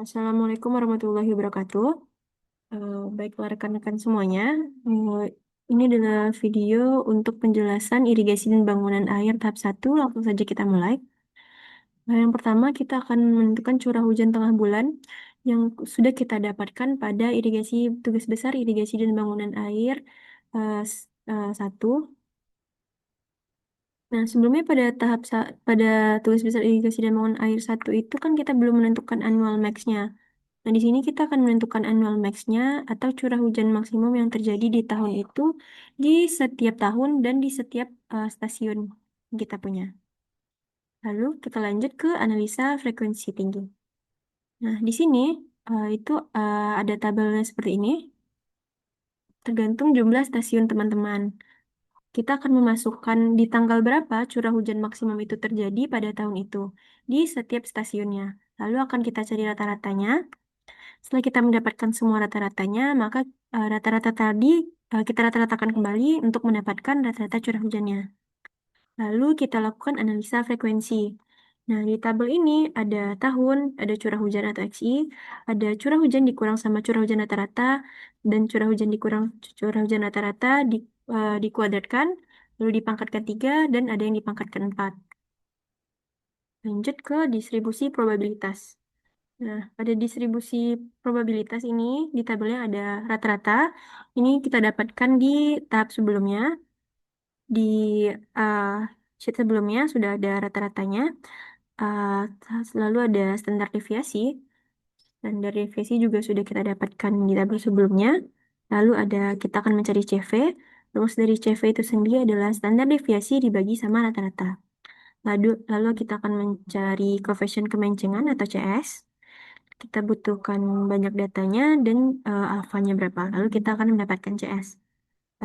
Assalamualaikum warahmatullahi wabarakatuh. Baiklah rekan-rekan semuanya, ini adalah video untuk penjelasan irigasi dan bangunan air tahap 1. Langsung saja kita mulai. Yang pertama, kita akan menentukan curah hujan tengah bulan yang sudah kita dapatkan pada tugas besar irigasi dan bangunan air 1. Nah, sebelumnya pada tugas besar irigasi dan bangunan air 1 itu kan kita belum menentukan annual max-nya. Nah, di sini kita akan menentukan annual max-nya atau curah hujan maksimum yang terjadi di tahun itu di setiap tahun dan di setiap stasiun yang kita punya. Lalu kita lanjut ke analisa frekuensi tinggi. Nah, di sini ada tabelnya seperti ini, tergantung jumlah stasiun teman-teman. Kita akan memasukkan di tanggal berapa curah hujan maksimum itu terjadi pada tahun itu di setiap stasiunnya. Lalu akan kita cari rata-ratanya. Setelah kita mendapatkan semua rata-ratanya, maka rata-rata tadi kita rata-ratakan kembali untuk mendapatkan rata-rata curah hujannya. Lalu kita lakukan analisa frekuensi. Nah, di tabel ini ada tahun, ada curah hujan atau XI, ada curah hujan dikurang sama curah hujan rata-rata, dan curah hujan dikurang curah hujan rata-rata dikuadratkan, lalu dipangkatkan 3, dan ada yang dipangkatkan 4. Lanjut ke distribusi probabilitas. Nah, pada distribusi probabilitas ini di tabelnya ada rata-rata. Ini kita dapatkan di tahap sebelumnya. Di uh, sheet sebelumnya sudah ada rata-ratanya. Uh, Lalu ada standar deviasi. Standar deviasi juga sudah kita dapatkan di tabel sebelumnya. Lalu kita akan mencari CV. Rumus dari CV itu sendiri adalah standar deviasi dibagi sama rata-rata. Lalu kita akan mencari koefisien kemencengan atau CS. Kita butuhkan banyak datanya dan alfanya berapa. Lalu kita akan mendapatkan CS.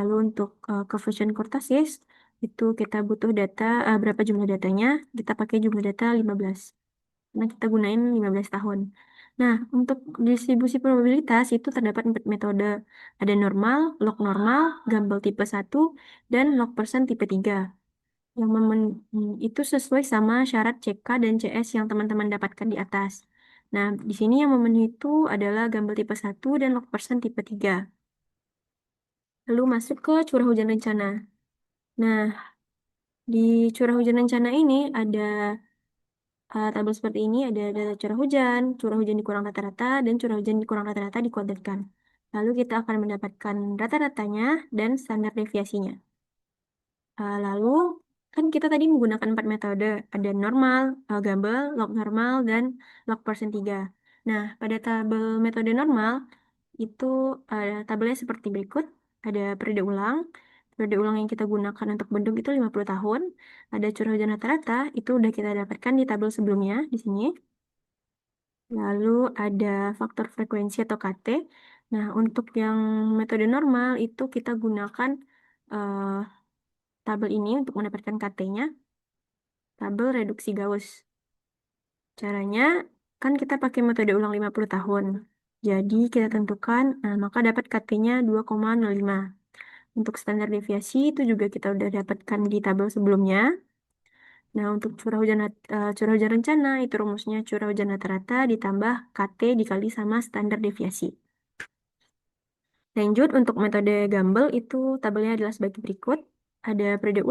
Lalu untuk coefficient kurtosis, itu kita butuh berapa jumlah datanya. Kita pakai jumlah data 15. Nah, kita gunain 15 tahun. Nah, untuk distribusi probabilitas itu terdapat 4 metode. Ada normal, log normal, Gumbel tipe 1, dan log persen tipe 3. Itu sesuai sama syarat CK dan CS yang teman-teman dapatkan di atas. Nah, di sini yang memenuhi itu adalah Gumbel tipe 1 dan log persen tipe 3. Lalu masuk ke curah hujan rencana. Nah, di curah hujan rencana ini ada tabel seperti ini, ada data curah hujan dikurang rata-rata, dan curah hujan dikurang rata-rata dikuadratkan. Lalu kita akan mendapatkan rata-ratanya dan standar deviasinya. Lalu, kan kita tadi menggunakan 4 metode. Ada normal, Gumbel, log normal, dan log persen 3. Nah, pada tabel metode normal, itu tabelnya seperti berikut. Ada periode ulang. Periode ulang yang kita gunakan untuk bendung itu 50 tahun. Ada curah hujan rata-rata, itu udah kita dapatkan di tabel sebelumnya, di sini. Lalu ada faktor frekuensi atau KT. Nah, untuk yang metode normal, itu kita gunakan eh, tabel ini untuk mendapatkan KT-nya. Tabel reduksi Gauss. Caranya, kan kita pakai metode ulang 50 tahun. Jadi, kita tentukan, maka dapat KT-nya 2,05. Untuk standar deviasi, itu juga kita udah dapatkan di tabel sebelumnya. Nah, untuk curah hujan rencana, itu rumusnya curah hujan rata-rata ditambah KT dikali sama standar deviasi. Lanjut, untuk metode Gumbel, itu tabelnya adalah sebagai berikut. Ada periode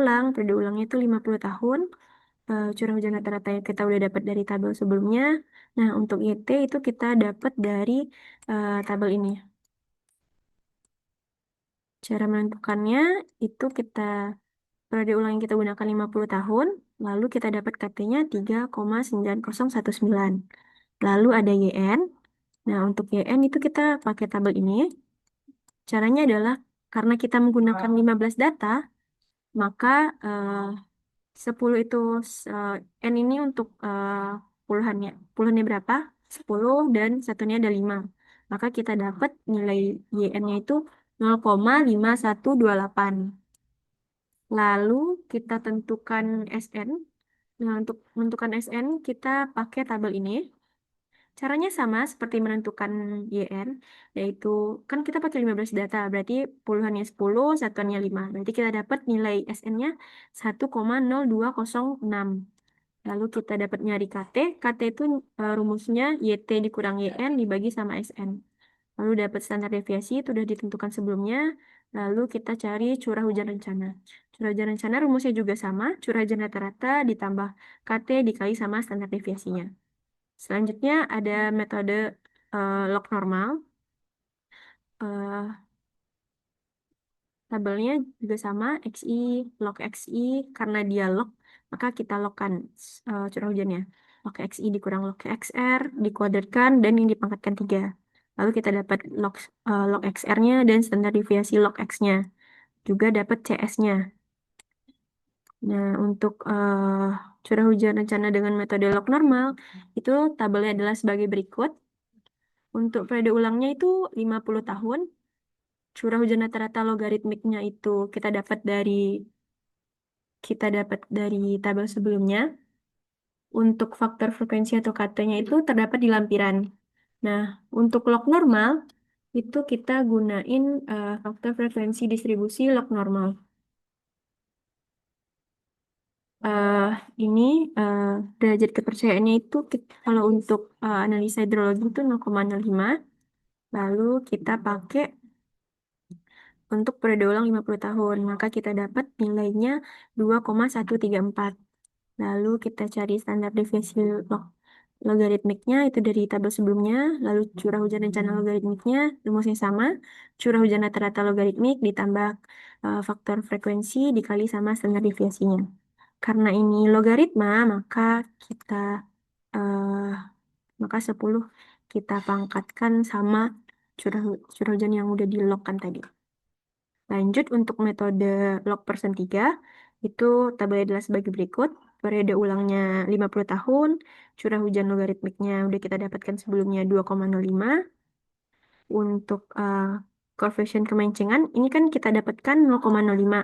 ulangnya itu 50 tahun. Curah hujan rata-rata yang kita udah dapat dari tabel sebelumnya. Nah, untuk YT itu kita dapat dari tabel ini. Cara menentukannya itu periode ulang yang kita gunakan 50 tahun, lalu kita dapat KT-nya 3,9019. Lalu ada YN. Nah, untuk YN itu kita pakai tabel ini. Caranya adalah karena kita menggunakan 15 data, maka 10 itu eh, N ini untuk puluhannya. Puluhannya berapa? 10 dan satunya ada 5. Maka kita dapat nilai YN-nya itu 0,5128. Lalu kita tentukan SN. Nah, untuk menentukan SN kita pakai tabel ini. Caranya sama seperti menentukan YN, yaitu kan kita pakai 15 data, berarti puluhannya 10, satuannya 5. Berarti kita dapat nilai SN-nya 1,0206. Lalu kita dapat nyari KT. KT itu rumusnya YT dikurang YN dibagi sama SN. Lalu dapat standar deviasi itu sudah ditentukan sebelumnya. Lalu kita cari curah hujan rencana. Curah hujan rencana rumusnya juga sama. Curah hujan rata-rata ditambah KT dikali sama standar deviasinya. Selanjutnya ada metode log normal. Eh, Tabelnya juga sama, XI, log XI, karena dia log, maka kita logkan curah hujannya. Log XI dikurang log XR, dikuadratkan, dan yang dipangkatkan 3. Lalu kita dapat log XR-nya dan standar deviasi log X-nya. Juga dapat CS-nya. Nah, untuk curah hujan rencana dengan metode log normal, itu tabelnya adalah sebagai berikut. Untuk periode ulangnya itu 50 tahun. Curah hujan rata-rata logaritmiknya itu kita dapat dari tabel sebelumnya. Untuk faktor frekuensi atau katanya itu terdapat di lampiran. Nah, untuk log normal itu kita gunain faktor frekuensi distribusi log normal. Eh, ini eh, derajat kepercayaannya itu kalau untuk analisa hidrologi itu 0,05. Lalu kita pakai untuk periode ulang 50 tahun. Maka kita dapat nilainya 2,134. Lalu kita cari standar deviasi logaritmiknya itu dari tabel sebelumnya. Lalu curah hujan rencana logaritmiknya rumusnya sama. Curah hujan rata-rata logaritmik ditambah faktor frekuensi dikali sama standar deviasinya. Karena ini logaritma, maka kita eh, maka 10 kita pangkatkan sama curah hujan yang udah dilogkan tadi. Lanjut untuk metode log persen 3, itu tabelnya adalah sebagai berikut. Periode ulangnya 50 tahun, curah hujan logaritmiknya udah kita dapatkan sebelumnya 2,05. Untuk koefisien kemencengan, ini kan kita dapatkan 0,05.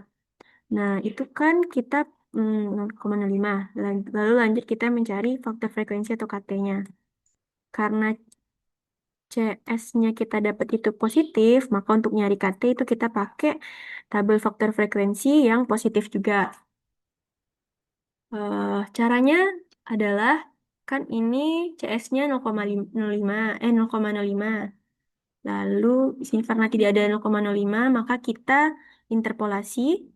Nah, itu kan kita 0,05. Lalu lanjut kita mencari faktor frekuensi atau KT-nya. Karena CS-nya kita dapat itu positif, maka untuk nyari KT itu kita pakai tabel faktor frekuensi yang positif juga. Caranya adalah kan ini CS-nya 0,05, 0,05. Lalu di sini karena tidak ada 0,05, maka kita interpolasi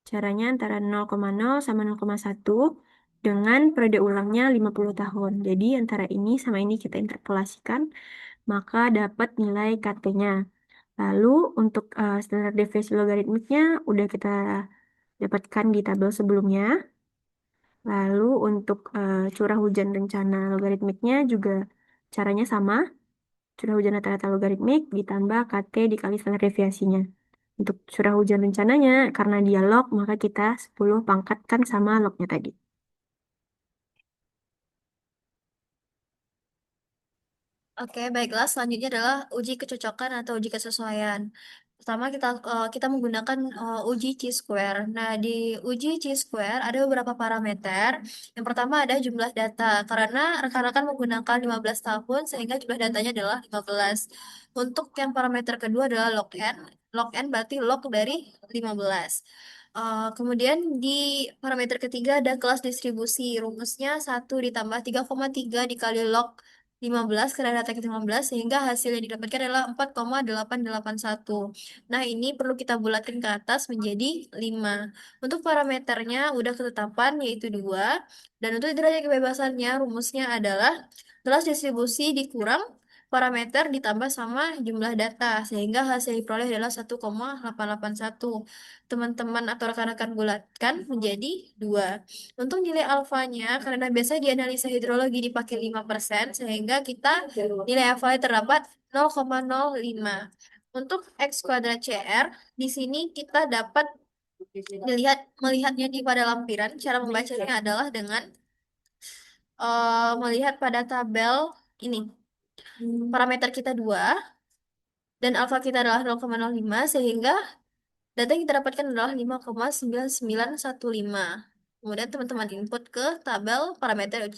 caranya antara 0,0 sama 0,1 dengan periode ulangnya 50 tahun. Jadi antara ini sama ini kita interpolasikan, maka dapat nilai KT-nya. Lalu untuk standar deviasi logaritmiknya udah kita dapatkan di tabel sebelumnya. Lalu untuk curah hujan rencana logaritmiknya juga caranya sama. Curah hujan rata-rata logaritmik ditambah KT dikali standar deviasinya. Untuk curah hujan rencananya, karena dia log, maka kita 10 pangkatkan sama lognya tadi. Oke, baiklah. Selanjutnya adalah uji kecocokan atau uji kesesuaian. Pertama kita menggunakan uji chi-square. Nah, di uji chi-square ada beberapa parameter. Yang pertama ada jumlah data. Karena rekan-rekan menggunakan 15 tahun sehingga jumlah datanya adalah 15. Untuk yang parameter kedua adalah log n. Log n berarti log dari 15. Kemudian di parameter ketiga ada kelas distribusi. Rumusnya 1 ditambah 3,3 dikali log 15 karena data kita 15 sehingga hasil yang didapatkan adalah 4,881. Nah, ini perlu kita bulatkan ke atas menjadi 5. Untuk parameternya udah ketetapan yaitu 2. Dan untuk derajat kebebasannya rumusnya adalah kelas distribusi dikurang parameter ditambah sama jumlah data sehingga hasil yang diperoleh adalah 1,881. Teman-teman atau rekan-rekan bulatkan menjadi 2. Untuk nilai alfanya, karena biasa di analisa hidrologi dipakai 5%, sehingga kita nilai alfanya terdapat 0,05. Untuk X kuadrat CR, di sini kita dapat melihatnya di pada lampiran. Cara membacanya adalah dengan melihat pada tabel ini. Parameter kita 2, dan alfa kita adalah 0,05, sehingga data yang kita dapatkan adalah 5,9915. Kemudian teman-teman input ke tabel parameter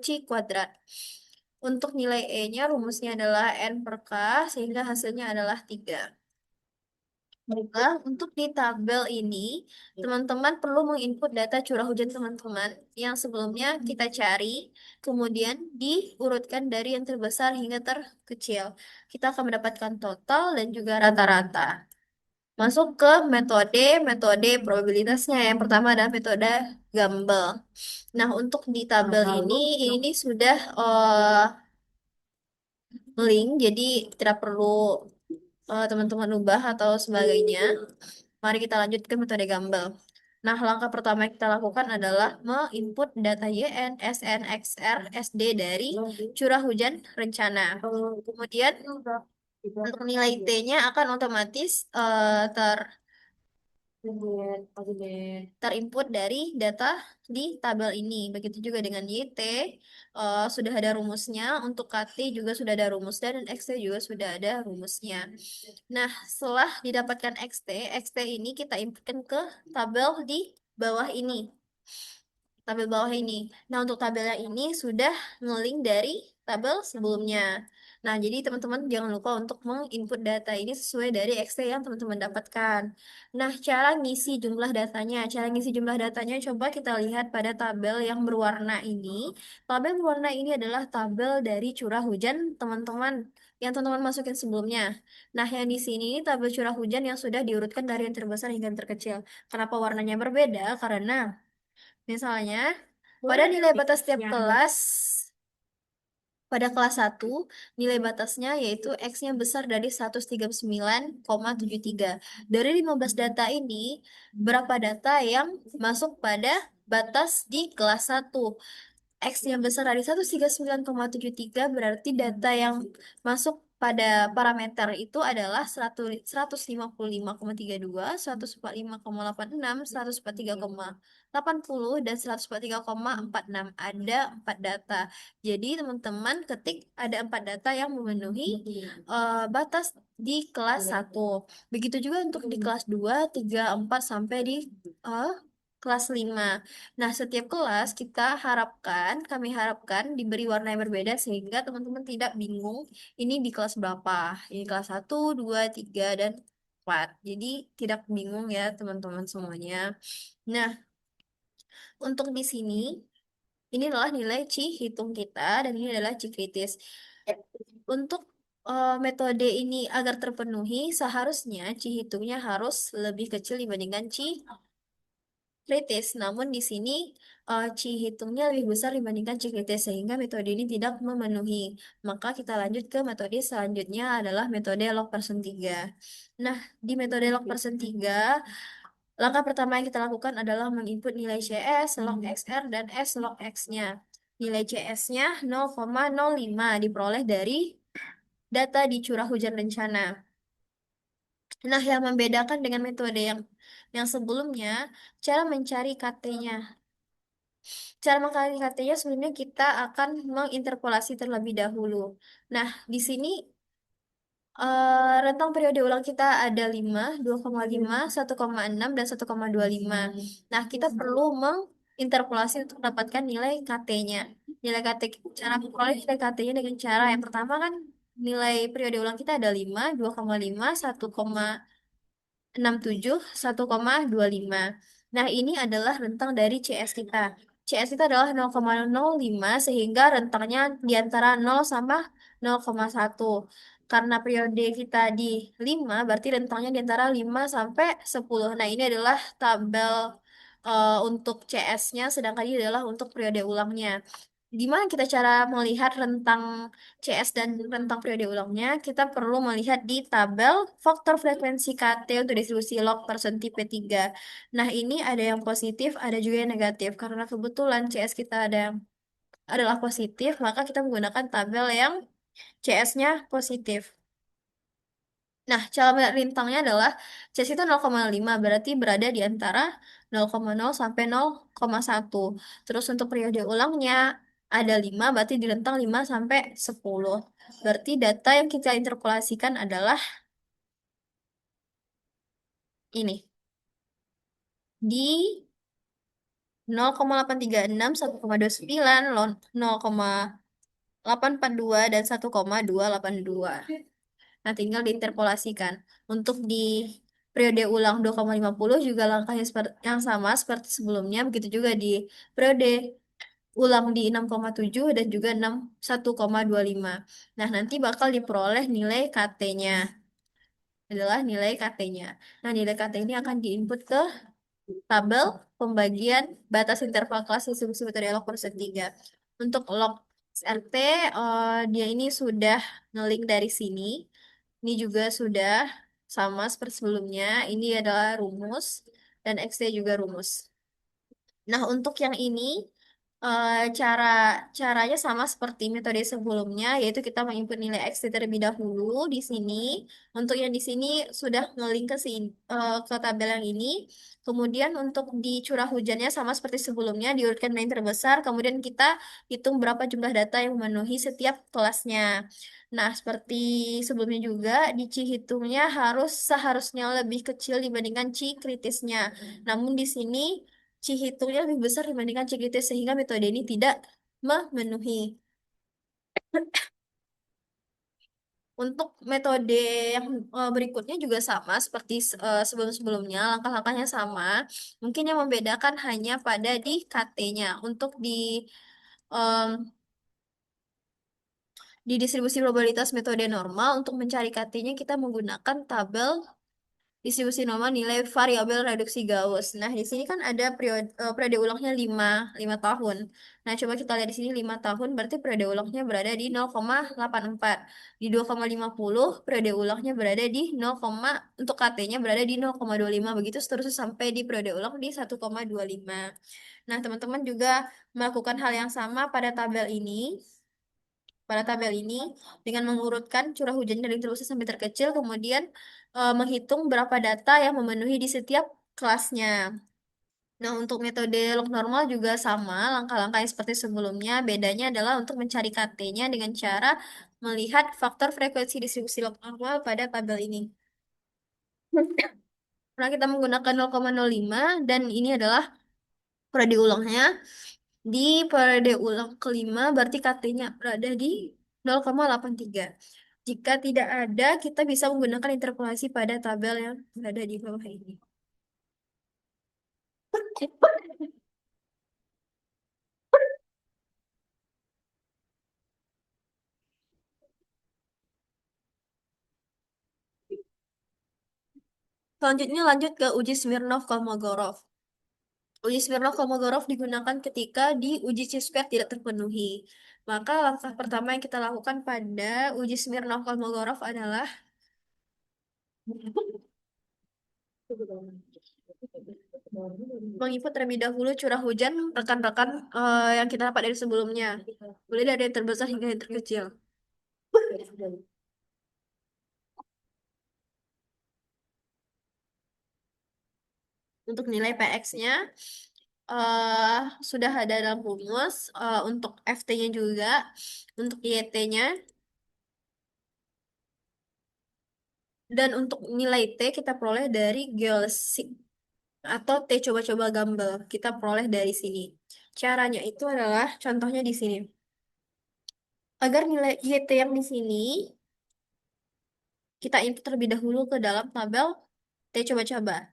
C kuadrat. Untuk nilai E-nya rumusnya adalah N per K, sehingga hasilnya adalah 3. Baiklah, untuk di tabel ini, teman-teman perlu menginput data curah hujan teman-teman yang sebelumnya kita cari, kemudian diurutkan dari yang terbesar hingga terkecil. Kita akan mendapatkan total dan juga rata-rata. Masuk ke metode probabilitasnya. Yang pertama adalah metode Gumbel. Nah, untuk di tabel ini sudah link, jadi tidak perlu teman-teman ubah atau sebagainya. Mari kita lanjut ke metode Gumbel. Nah, langkah pertama yang kita lakukan adalah menginput data YN, SN, XR, SD dari curah hujan rencana. Kemudian untuk nilai T-nya akan otomatis terinput dari data di tabel ini. Begitu juga dengan YT, sudah ada rumusnya. Untuk KT juga sudah ada rumusnya dan XT juga sudah ada rumusnya. Nah, setelah didapatkan XT ini kita inputkan ke tabel di bawah ini. Tabel bawah ini. Nah, untuk tabelnya ini sudah nge-link dari tabel sebelumnya. Nah, jadi teman-teman jangan lupa untuk menginput data ini sesuai dari XT yang teman-teman dapatkan. Nah, cara ngisi jumlah datanya. Cara ngisi jumlah datanya coba kita lihat pada tabel yang berwarna ini. Tabel berwarna ini adalah tabel dari curah hujan teman-teman yang teman-teman masukin sebelumnya. Nah, yang di sini ini tabel curah hujan yang sudah diurutkan dari yang terbesar hingga yang terkecil. Kenapa warnanya berbeda? Karena misalnya, pada nilai batas setiap kelas, pada kelas satu nilai batasnya yaitu X-nya besar dari 139,73. Dari 15 data ini, berapa data yang masuk pada batas di kelas satu? X-nya besar dari 139,73 berarti data yang masuk pada parameter itu adalah 155,32, 145,86, 143,80, dan 143,46. Ada 4 data. Jadi teman-teman ketik ada 4 data yang memenuhi batas di kelas satu. Begitu juga untuk di kelas 2, 3, 4 sampai di eh, kelas 5. Nah, setiap kelas kami harapkan diberi warna yang berbeda sehingga teman-teman tidak bingung ini di kelas berapa. Ini kelas satu, 2, 3, dan 4. Jadi tidak bingung ya teman-teman semuanya. Nah, untuk di sini, ini adalah nilai hitung kita dan ini adalah kritis. Untuk metode ini agar terpenuhi, seharusnya hitungnya harus lebih kecil dibandingkan kritis. Namun di sini hitungnya lebih besar dibandingkan kritis sehingga metode ini tidak memenuhi. Maka kita lanjut ke metode selanjutnya adalah metode log person 3. Nah, di metode log person 3, langkah pertama yang kita lakukan adalah menginput nilai CS, log XR, dan S log X-nya. Nilai CS-nya 0,05 diperoleh dari data di curah hujan rencana. Nah, yang membedakan dengan metode yang sebelumnya, cara mencari KT-nya. Cara mengkali KT-nya sebelumnya kita akan menginterpolasi terlebih dahulu. Nah, di sini rentang periode ulang kita ada 5, 2,5, 1,6, dan 1,25. Nah, kita perlu menginterpolasi untuk mendapatkan nilai KT-nya. Nilai KT, cara memperoleh nilai KT-nya dengan cara yang pertama kan nilai periode ulang kita ada 5, 2,5, 1,67, 1,25. Nah, ini adalah rentang dari CS kita. CS itu adalah 0,05 sehingga rentangnya di antara 0 sama 0,1. Karena periode kita di 5, berarti rentangnya di antara 5 sampai 10. Nah, ini adalah tabel untuk CS-nya, sedangkan ini adalah untuk periode ulangnya. Gimana kita cara melihat rentang CS dan rentang periode ulangnya? Kita perlu melihat di tabel faktor frekuensi KT untuk distribusi log per senti P3. Nah, ini ada yang positif, ada juga yang negatif. Karena kebetulan CS kita adalah positif, maka kita menggunakan tabel yang CS-nya positif. Nah, cara melihat rintangnya adalah CS itu 0,5, berarti berada di antara 0,0 sampai 0,1. Terus untuk periode ulangnya ada 5, berarti di rentang 5 sampai 10. Berarti data yang kita interpolasikan adalah ini. Di 0,836, 1,29, 0,842, dan 1,282. Nah, tinggal diinterpolasikan. Untuk di periode ulang 2,50 juga langkahnya seperti yang sama seperti sebelumnya. Begitu juga di periode ulang di 6,7 dan juga 1,25. Nah, nanti bakal diperoleh nilai KT-nya, adalah nilai KT-nya. Nah, nilai KT ini akan diinput ke tabel pembagian batas interval kelas distribusi metode log proses 3. Untuk log RT, dia ini sudah ngelink dari sini. Ini juga sudah sama seperti sebelumnya. Ini adalah rumus dan XT juga rumus. Nah, untuk yang ini eh, cara caranya sama seperti metode sebelumnya, yaitu kita menginput nilai X terlebih dahulu di sini. Untuk yang di sini sudah ngelink ke ke tabel yang ini. Kemudian untuk di curah hujannya sama seperti sebelumnya, diurutkan dari yang terbesar. Kemudian kita hitung berapa jumlah data yang memenuhi setiap kelasnya. Nah, seperti sebelumnya juga, di C hitungnya seharusnya lebih kecil dibandingkan C kritisnya. Namun di sini Cihitungnya lebih besar dibandingkan Cikritis sehingga metode ini tidak memenuhi. Untuk metode yang berikutnya juga sama seperti sebelum-sebelumnya, langkah-langkahnya sama. Mungkin yang membedakan hanya pada di KT-nya. Untuk em, di distribusi probabilitas metode normal, untuk mencari KT-nya kita menggunakan tabel distribusi normal nilai variabel reduksi Gauss. Nah, di sini kan ada periode ulangnya 5 tahun. Nah, coba kita lihat di sini 5 tahun, berarti periode ulangnya berada di 0,84. Di 2,50, periode ulangnya berada di 0, untuk KT-nya berada di 0,25. Begitu seterusnya sampai di periode ulang di 1,25. Nah, teman-teman juga melakukan hal yang sama pada tabel ini dengan mengurutkan curah hujan dari terbesar sampai terkecil, kemudian menghitung berapa data yang memenuhi di setiap kelasnya. Nah, untuk metode log normal juga sama, langkah-langkah yang seperti sebelumnya. Bedanya adalah untuk mencari KT-nya dengan cara melihat faktor frekuensi distribusi log normal pada tabel ini. Nah, kita menggunakan 0,05 dan ini adalah periode ulangnya. Di periode ulang kelima, berarti KT-nya berada di 0,83. Jika tidak ada, kita bisa menggunakan interpolasi pada tabel yang berada di bawah ini. Selanjutnya lanjut ke uji Smirnov-Kolmogorov. Uji Smirnov-Kolmogorov digunakan ketika di uji chi-square tidak terpenuhi. Maka langkah pertama yang kita lakukan pada uji Smirnov-Kolmogorov adalah menginput terlebih dahulu curah hujan rekan-rekan yang kita dapat dari sebelumnya. Mulai dari yang terbesar hingga yang terkecil. Untuk nilai PX-nya sudah ada dalam rumus. Untuk FT-nya juga, untuk YT-nya, dan untuk nilai T kita peroleh dari geodesik atau T coba-coba gambar. Kita peroleh dari sini. Caranya itu adalah contohnya di sini. Agar nilai YT yang di sini kita input terlebih dahulu ke dalam tabel T coba-coba.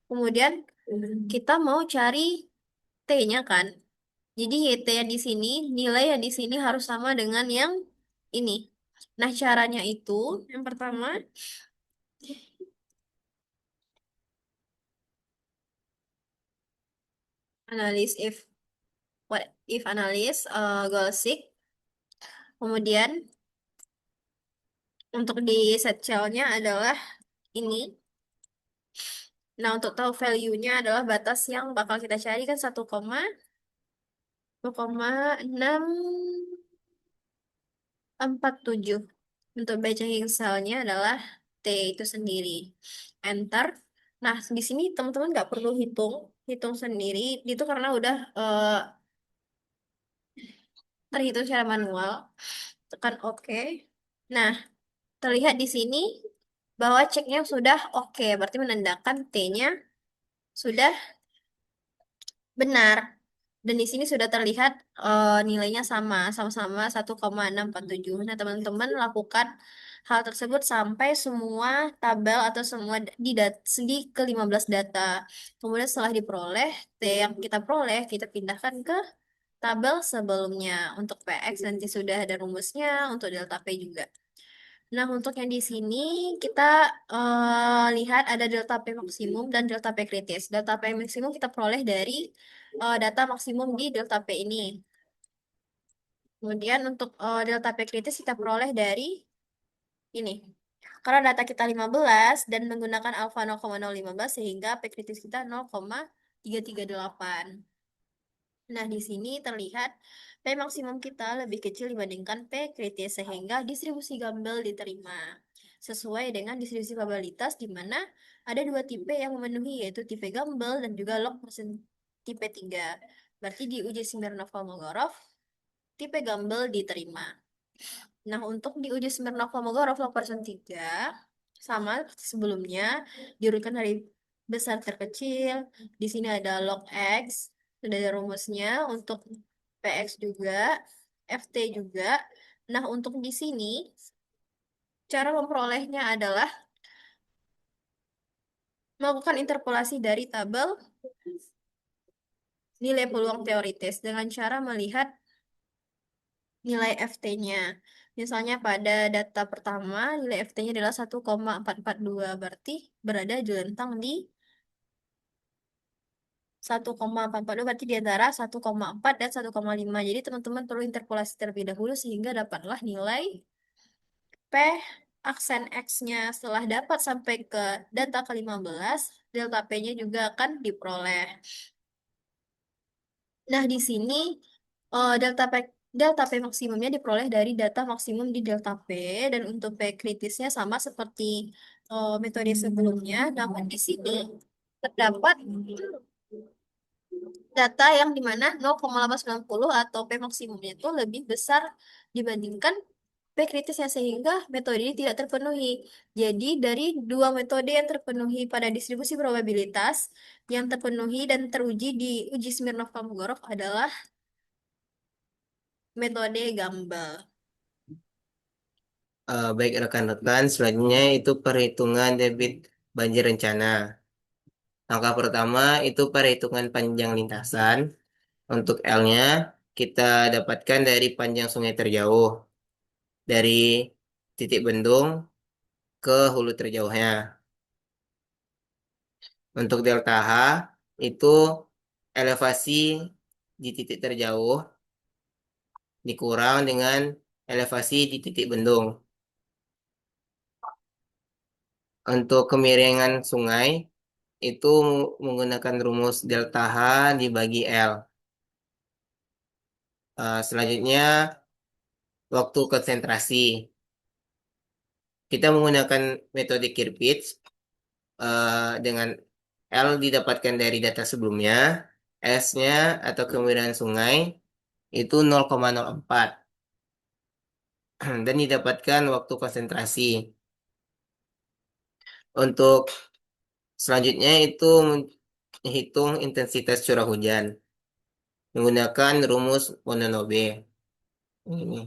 Kemudian kita mau cari T-nya kan. Jadi YT yang di sini, nilai yang di sini harus sama dengan yang ini. Nah, caranya itu yang pertama, analis what if analis goal seek. Kemudian untuk di set cell-nya adalah ini. Nah, untuk tahu value-nya adalah batas yang bakal kita cari kan 1,647. Untuk batching cell-nya adalah T itu sendiri. Enter. Nah, di sini teman-teman nggak perlu hitung sendiri. Itu karena udah terhitung secara manual. Tekan OK. Nah, terlihat di sini bahwa ceknya sudah oke. Berarti menandakan T-nya sudah benar. Dan di sini sudah terlihat nilainya sama-sama 1,647. Nah, teman-teman lakukan hal tersebut sampai semua tabel atau semua di ke-15 data. Kemudian setelah diperoleh, T yang kita peroleh, kita pindahkan ke tabel sebelumnya. Untuk PX nanti sudah ada rumusnya, untuk delta P juga. Nah, untuk yang di sini kita lihat ada delta P maksimum dan delta P kritis. Delta P maksimum kita peroleh dari data maksimum di delta P ini. Kemudian untuk delta P kritis kita peroleh dari ini. Karena data kita 15 dan menggunakan alfa 0,015 sehingga P kritis kita 0,338. Nah, di sini terlihat P maksimum kita lebih kecil dibandingkan P kritis sehingga distribusi Gumbel diterima. Sesuai dengan distribusi probabilitas di mana ada dua tipe yang memenuhi yaitu tipe Gumbel dan juga log persen tipe 3. Berarti di uji Smirnov-Kolmogorov tipe Gumbel diterima. Nah, untuk di uji Smirnov-Kolmogorov log persen 3 sama seperti sebelumnya diurutkan dari besar terkecil. Di sini ada log X, sudah ada rumusnya untuk PX juga, FT juga. Nah, untuk di sini cara memperolehnya adalah melakukan interpolasi dari tabel nilai peluang teoritis dengan cara melihat nilai FT-nya. Misalnya pada data pertama, nilai FT-nya adalah 1,442, berarti berada di rentang di 1,442, berarti di antara 1,4 dan 1,5. Jadi teman-teman perlu interpolasi terlebih dahulu sehingga dapatlah nilai P aksen X-nya. Setelah dapat sampai ke data ke-15, delta P-nya juga akan diperoleh. Nah, di sini delta P maksimumnya diperoleh dari data maksimum di delta P dan untuk P kritisnya sama seperti metode sebelumnya. Namun di sini terdapat data yang dimana 0,890 atau P maksimumnya itu lebih besar dibandingkan P kritisnya sehingga metode ini tidak terpenuhi. Jadi dari dua metode yang terpenuhi pada distribusi probabilitas yang terpenuhi dan teruji di uji Smirnov-Kolmogorov adalah metode Gumbel. Baik rekan-rekan, selanjutnya itu perhitungan debit banjir rencana. Langkah pertama itu perhitungan panjang lintasan. Untuk L-nya kita dapatkan dari panjang sungai terjauh, dari titik bendung ke hulu terjauhnya. Untuk delta H itu elevasi di titik terjauh dikurang dengan elevasi di titik bendung. Untuk kemiringan sungai itu menggunakan rumus delta H dibagi L. Selanjutnya, waktu konsentrasi. Kita menggunakan metode Kirpitch dengan L didapatkan dari data sebelumnya, S-nya atau kemiringan sungai itu 0,04 dan didapatkan waktu konsentrasi. Untuk selanjutnya itu menghitung intensitas curah hujan menggunakan rumus Mononobe. Ini.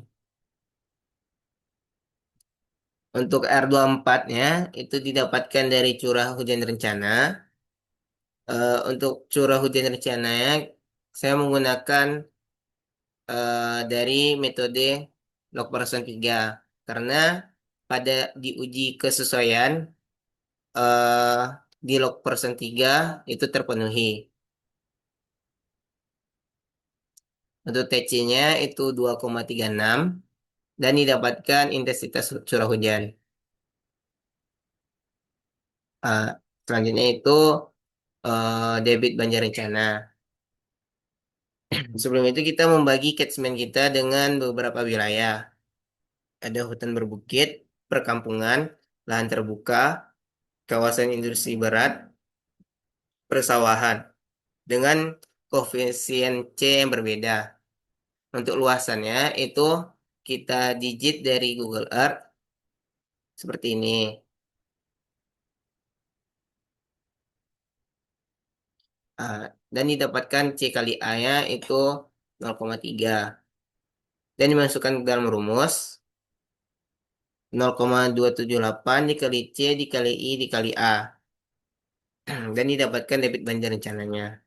Untuk R24-nya itu didapatkan dari curah hujan rencana. Untuk curah hujan rencananya, saya menggunakan dari metode log person 3. Karena pada diuji kesesuaian, eh, di log person 3 itu terpenuhi. Untuk TC-nya itu 2,36 dan didapatkan intensitas curah hujan. Eh, Selanjutnya itu debit banjir rencana. Sebelum itu kita membagi catchment kita dengan beberapa wilayah. Ada hutan berbukit, perkampungan, lahan terbuka, kawasan industri berat, persawahan dengan koefisien C yang berbeda. Untuk luasannya itu kita digit dari Google Earth seperti ini. Ah, dan didapatkan C kali A-nya itu 0,3. Dan dimasukkan ke dalam rumus 0,278 dikali C dikali I dikali A. Dan didapatkan debit banjir rencananya.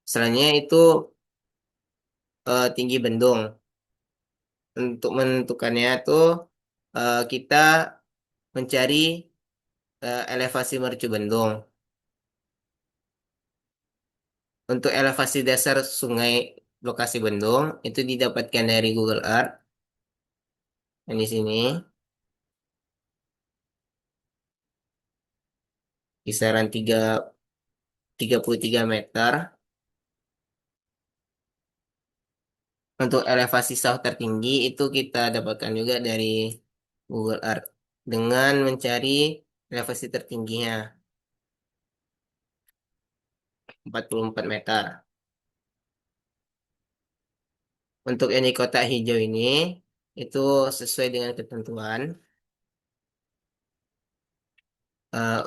Selanjutnya itu tinggi bendung. Untuk menentukannya tuh kita mencari elevasi mercu bendung. Untuk elevasi dasar sungai lokasi bendung itu didapatkan dari Google Earth. Yang di sini kisaran 33 meter. Untuk elevasi sawah tertinggi itu kita dapatkan juga dari Google Earth dengan mencari elevasi tertingginya 44 meter. Untuk yang di kotak hijau ini itu sesuai dengan ketentuan.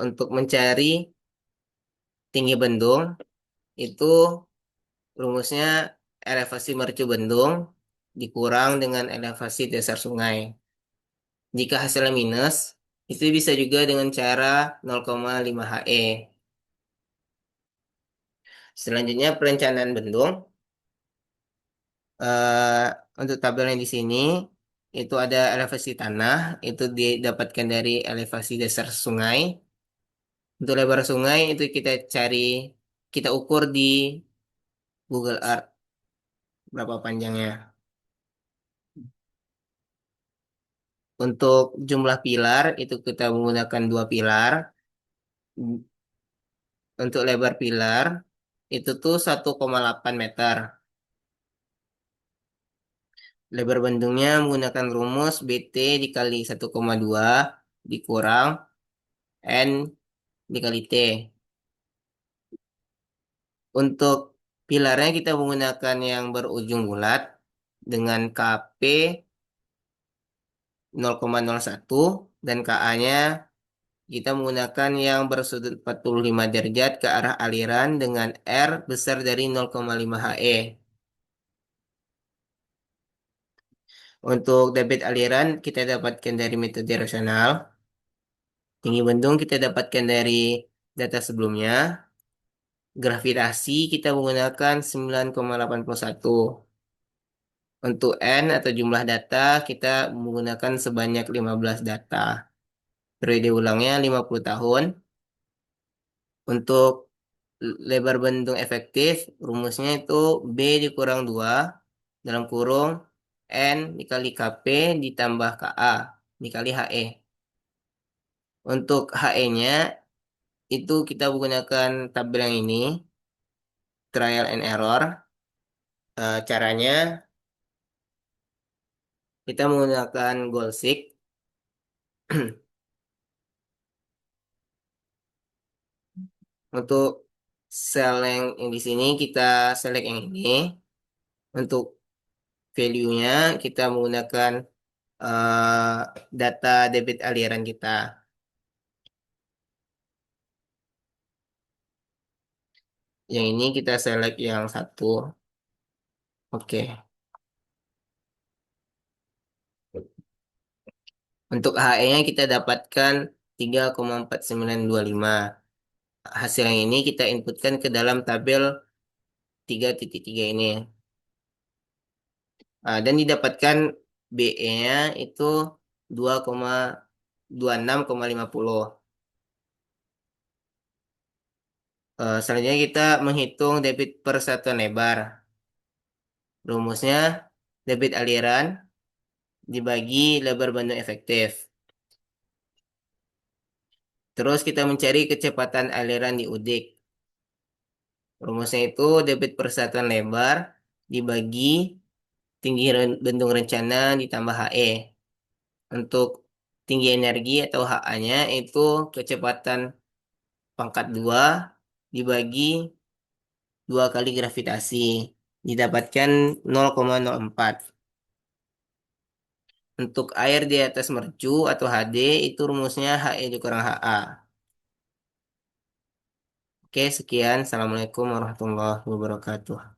Untuk mencari tinggi bendung itu rumusnya elevasi mercu bendung dikurang dengan elevasi dasar sungai. Jika hasilnya minus, itu bisa juga dengan cara 0,5 HE. Selanjutnya perencanaan bendung. eh untuk tabelnya di sini itu ada elevasi tanah, itu didapatkan dari elevasi dasar sungai. Untuk lebar sungai itu kita ukur di Google Earth berapa panjangnya. Untuk jumlah pilar itu kita menggunakan 2 pilar. Untuk lebar pilar itu tuh 1,8 meter. Lebar bendungnya menggunakan rumus BT dikali 1,2 dikurang N dikali T. Untuk pilarnya kita menggunakan yang berujung bulat dengan KP 0,01 dan KA-nya kita menggunakan yang bersudut 45 derajat ke arah aliran dengan R besar dari 0,5 HE. Untuk debit aliran kita dapatkan dari metode rasional. Tinggi bendung kita dapatkan dari data sebelumnya. Gravitasi kita menggunakan 9,81. Untuk N atau jumlah data kita menggunakan sebanyak 15 data. Periode ulangnya 50 tahun. Untuk lebar bendung efektif, rumusnya itu B dikurang 2 dalam kurung N dikali KP ditambah KA dikali HE. Untuk HE-nya itu kita menggunakan tabel yang ini, trial and error. Caranya kita menggunakan goal seek. Untuk sel yang di sini kita select yang ini. Untuk value-nya kita menggunakan eh, data debit aliran kita. Yang ini kita select yang satu. Oke. Untuk HE-nya kita dapatkan 3,4925. Hasil yang ini kita inputkan ke dalam tabel 3.3 ini. Dan didapatkan BE-nya itu 2,26,50. Selanjutnya kita menghitung debit per satuan lebar. Rumusnya debit aliran dibagi lebar bandung efektif. Terus kita mencari kecepatan aliran di udik. Rumusnya itu debit per satuan lebar dibagi tinggi bendung rencana ditambah HE. Untuk tinggi energi atau HA-nya itu kecepatan pangkat 2 dibagi 2 kali gravitasi. Didapatkan 0,04. Untuk air di atas mercu atau HD itu rumusnya HE dikurang HA. Oke, sekian. Assalamualaikum warahmatullahi wabarakatuh.